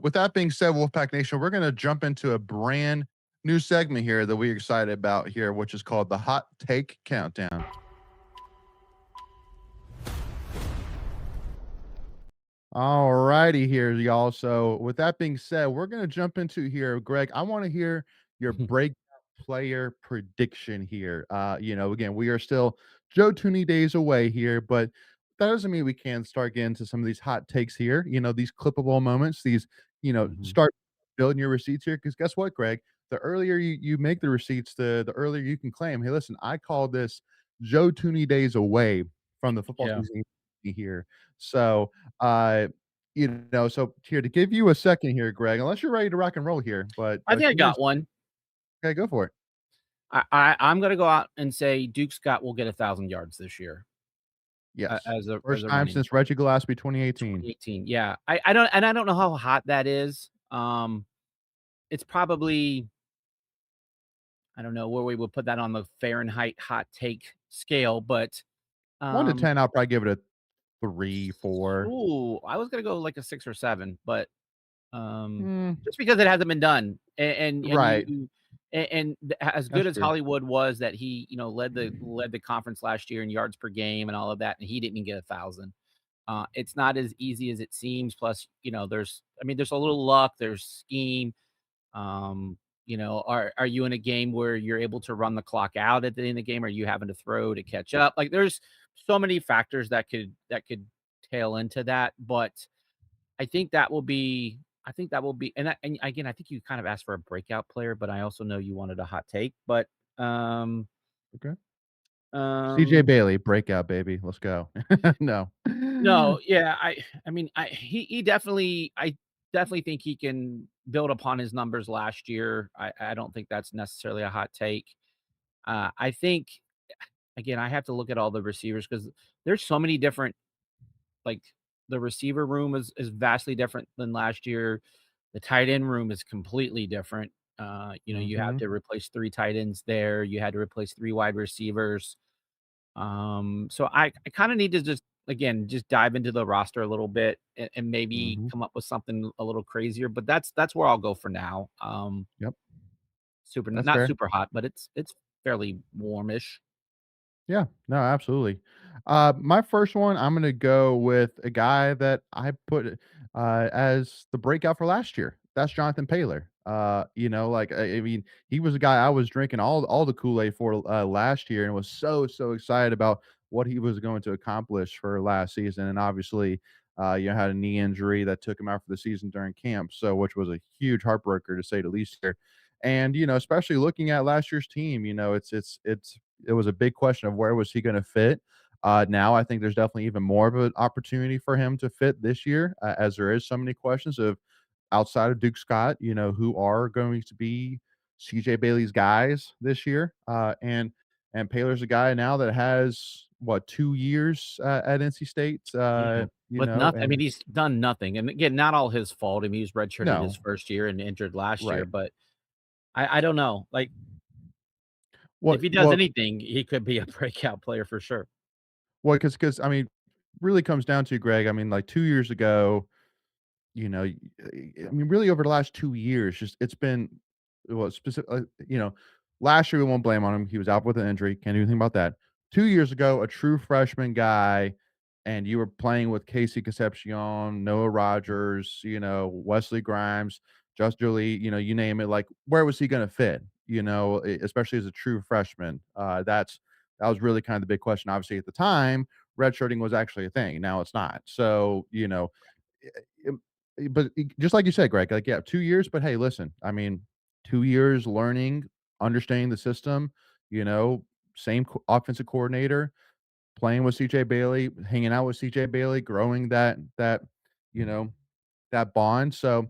With that being said, Wolfpack Nation, we're going to jump into a brand new segment here that we're excited about here, which is called the Hot Take Countdown. All righty here, y'all. So with that being said, we're going to jump into here. Greg, I want to hear your breakout player prediction here. Again, we are still Joe Tooney days away here, but that doesn't mean we can't start getting to some of these hot takes here. These clippable moments, these, Mhm. start building your receipts here. Because guess what, Greg? The earlier you make the receipts, the earlier you can claim, hey, listen, I call this Joe Tooney days away from the football Yeah. season here. So so here to give you a second here, Greg, unless you're ready to rock and roll here, but I think I give me a got one. okay, go for it. I'm gonna go out and say Duke Scott will get 1,000 yards this year, Yes. as First a time running since back. Reggie Gallaspy 2018. 2018, yeah. I don't know how hot that is. It's probably, I don't know where we would put that on the Fahrenheit hot take scale, but, 1 to um 10, I'll probably give it a 3, 4. I was gonna go like a 6 or 7, but, Mm, just because it hasn't been done, and right. as good That's as true. Hollywood was that he, led the conference last year in yards per game and all of that, and he didn't get 1,000. It's not as easy as it seems. Plus, there's a little luck, there's scheme. Um, are you in a game where you're able to run the clock out at the end of the game? Are you having to throw to catch up? Like, there's so many factors that could tail into that, but I think that will be and again, I think you kind of asked for a breakout player, but I also know you wanted a hot take, but, um Okay. CJ um Bailey, breakout, baby. Let's go. No. no, yeah, I definitely think he can build upon his numbers last year. I don't think that's necessarily a hot take. I think, again, I have to look at all the receivers because there's so many different, like, the receiver room is vastly different than last year. The tight end room is completely different. You have Mhm. to replace 3 tight ends there. You had to replace 3 wide receivers. So I kinda need to just, again, just dive into the roster a little bit and maybe Mhm. come up with something a little crazier, but that's where I'll go for now. Yep. Super That's not fair. super hot, but it's fairly warmish. Yeah, no, absolutely. My first one, I'm gonna go with a guy that I put as the breakout for last year. That's Jonathan Paylor. I mean, he was a guy I was drinking all the Kool-Aid for last year and was so excited about what he was going to accomplish for last season. And obviously, had a knee injury that took him out for the season during camp, so which was a huge heartbreaker to say the least here. And especially looking at last year's team, it was a big question of where was he going to fit. Now I think there's definitely even more of an opportunity for him to fit this year, as there is so many questions of outside of Duke Scott, who are going to be CJ Bailey's guys this year. And Paylor's a guy now that has what 2 years at NC State. Yeah. With nothing, I And mean, he's done nothing, and again, not all his fault. I mean, he was redshirted his no, first year and injured last year, right. but I don't know, like, if What he does what anything, he could be a breakout player for sure. what? Because I mean, really comes down to Greg. I mean, like 2 years ago, You know, y I mean, really over the last 2 years, just it's been well, specific last year, we won't blame on him. He was out with an injury, can't do anything about that. 2 years ago, a true freshman guy, and you were playing with Casey Concepcion, Noah Rogers, Wesley Grimes, Just Jolie, you name it, like, where was he gonna fit? Especially as a true freshman. That was really kind of the big question. Obviously, at the time, redshirting was actually a thing. Now it's not. So, um, but just like you said, Greg, like, yeah, 2 years, but hey, listen, I mean, 2 years learning, understanding the system, you know, same offensive coordinator, playing with CJ Bailey, hanging out with CJ Bailey, growing you know, that bond. So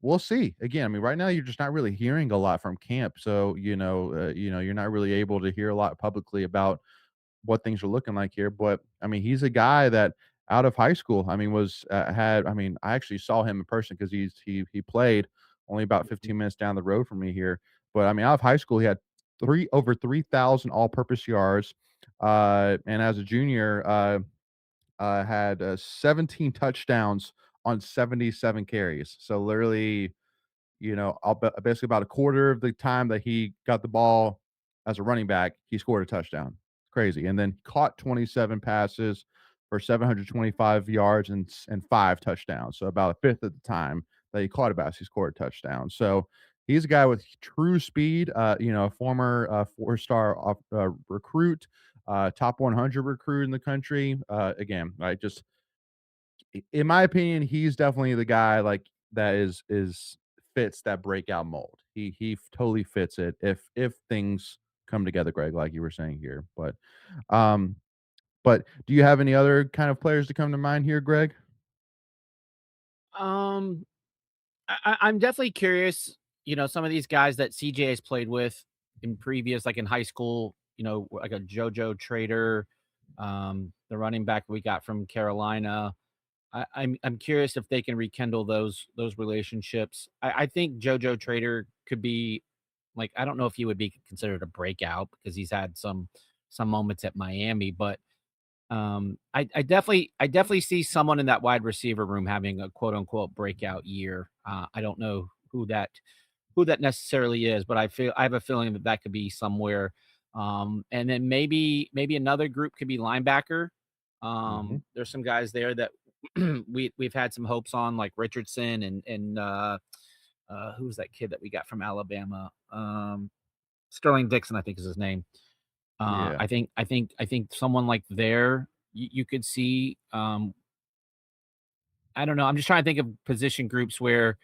we'll see. Again, I mean, right now you're just not really hearing a lot from camp. So, you're not really able to hear a lot publicly about what things are looking like here. But I mean, he's a guy that out of high school, I mean, was had. I mean, I actually saw him in person because he played only about Mhm. 15 minutes down the road from me here. But I mean, out of high school, he had over 3,000 all-purpose yards, and as a junior, had 17 touchdowns on 77 carries. So literally, basically about a quarter of the time that he got the ball as a running back, he scored a touchdown. Crazy. And then caught 27 passes for 725 yards and 5 touchdowns. So about a fifth of the time that he caught a pass, he scored a touchdown. So he's a guy with true speed, a former 4-star recruit, top 100 recruit in the country. Again, I just in my opinion, he's definitely the guy like that is fits that breakout mold. He totally fits it if things come together, Greg, like you were saying here. Um, but do you have any other kind of players to come to mind here, Greg? Um, I'm definitely curious, some of these guys that CJ has played with in previous, like in high school, like a JoJo Trader, the running back we got from Carolina. I'm curious if they can rekindle those relationships. I think JoJo Trader could be like, I don't know if he would be considered a breakout because he's had some moments at Miami, but I definitely see someone in that wide receiver room having a quote unquote breakout year. I don't know who that necessarily is, but I have a feeling that that could be somewhere. And then maybe another group could be linebacker. Mhm. There's some guys there that we've had some hopes on, like Richardson and who's that kid that we got from Alabama? Sterling Dixon, I think is his name. Yeah. I think someone like there you could see. I don't know. I'm just trying to think of position groups where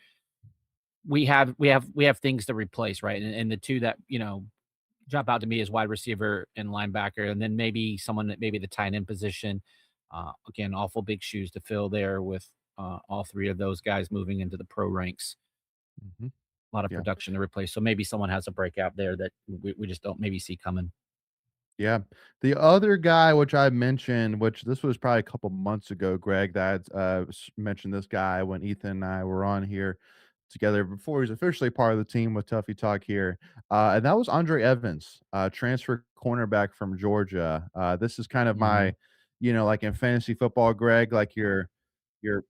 we have things to replace, right? And the two that jump out to me is wide receiver and linebacker, and then maybe someone that maybe the tight end position. Again, awful big shoes to fill there with all three of those guys moving into the pro ranks. Mhm. A lot of Yeah. production to replace. So maybe someone has a breakout there that we just don't maybe see coming. Yeah. The other guy, which I mentioned, which this was probably a couple months ago, Greg, that mentioned this guy when Ethan and I were on here together before he's officially part of the team with Tuffy Talk here. And that was Ondre Evans, transfer cornerback from Georgia. This is kind of Mhm. my, like in fantasy football, Greg, like your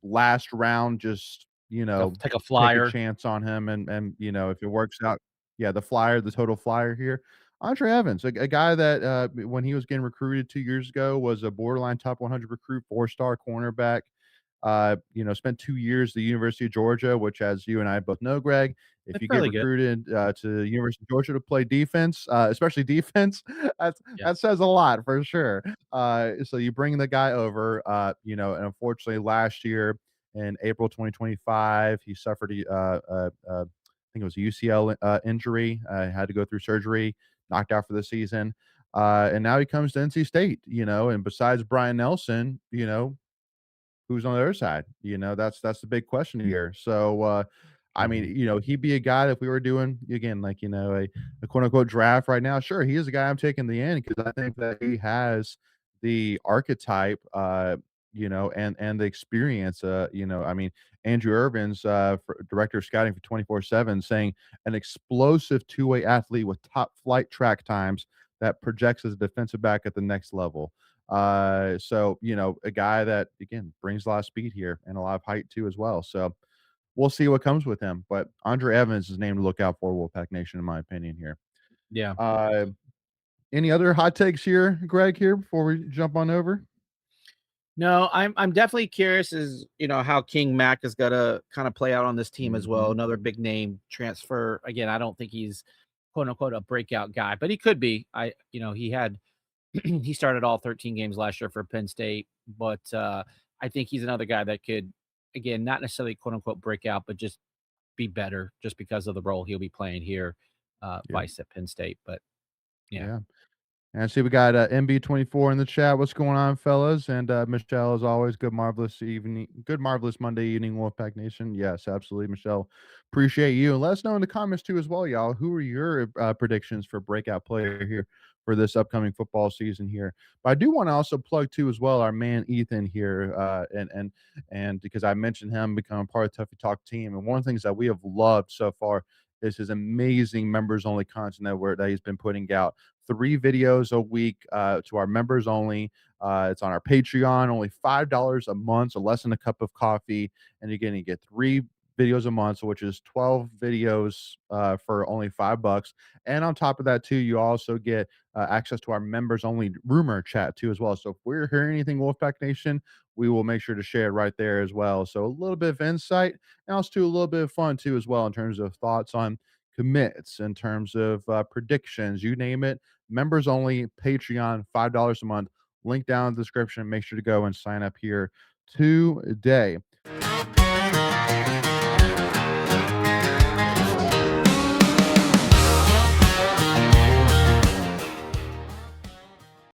last round, just, Take a take a flyer. chance on him and if it works out, yeah, the flyer, the total flyer here. Andre Evans, a guy that when he was getting recruited 2 years ago was a borderline top 100 recruit, 4-star cornerback. Spent 2 years at the University of Georgia, which, as you and I both know, Greg, if That's you get fairly good. recruited to the University of Georgia to play defense, especially defense, that's, Yeah. that says a lot for sure. So you bring the guy over, and unfortunately last year in April 2025, he suffered I think it was a UCL injury, had to go through surgery, knocked out for the season. And now he comes to NC State, and besides Brian Nelson, who's on the other side? That's the big question here. So, I mean, Mhm. he'd be a guy if we were doing again, like a quote unquote draft right now. Sure, he is a guy I'm taking the end because I think that he has the archetype, and the experience. I mean, Andrew Irvin's director of scouting for 24/7 saying an explosive two-way athlete with top flight track times that projects as a defensive back at the next level. So a guy that again brings a lot of speed here and a lot of height too as well. So we'll see what comes with him. But Andre Evans is named to look out for Wolfpack Nation, in my opinion here. Yeah. Uh, any other hot takes here, Greg? Here before we jump on over. No, I'm definitely curious as, how King Mack is gonna kinda play out on this team as well. Hmm. Another big name transfer. Again, I don't think he's quote unquote a breakout guy, but he could be. He had he started all 13 games last year for Penn State, but I think he's another guy that could, again, not necessarily quote unquote break out, but just be better just because of the role he'll be playing here, Yeah, vice at Penn State. But yeah. yeah. And I see we got MB24 in the chat. What's going on, fellas? And Michelle, as always, good marvelous Monday evening, Wolfpack Nation. Yes, absolutely, Michelle. Appreciate you. And let us know in the comments too, as well, y'all. Who are your predictions for breakout player here for this upcoming football season here? But I do want to also plug too, as well, our man Ethan here, and because I mentioned him becoming part of the Tuffy Talk team, and one of the things that we have loved so far is his amazing members only content that he's been putting out. 3 videos a week to our members only. It's on our Patreon, only $5 a month, so less than a cup of coffee. And again, you get 3 videos a month, so which is 12 videos for only $5. And on top of that, too, you also get access to our members only rumor chat too as well. So if we're hearing anything Wolfpack Nation, we will make sure to share it right there as well. So a little bit of insight and also too, a little bit of fun too as well in terms of thoughts on commits, in terms of predictions, you name it. Members only, Patreon, $5 a month. Link down in the description. Make sure to go and sign up here today.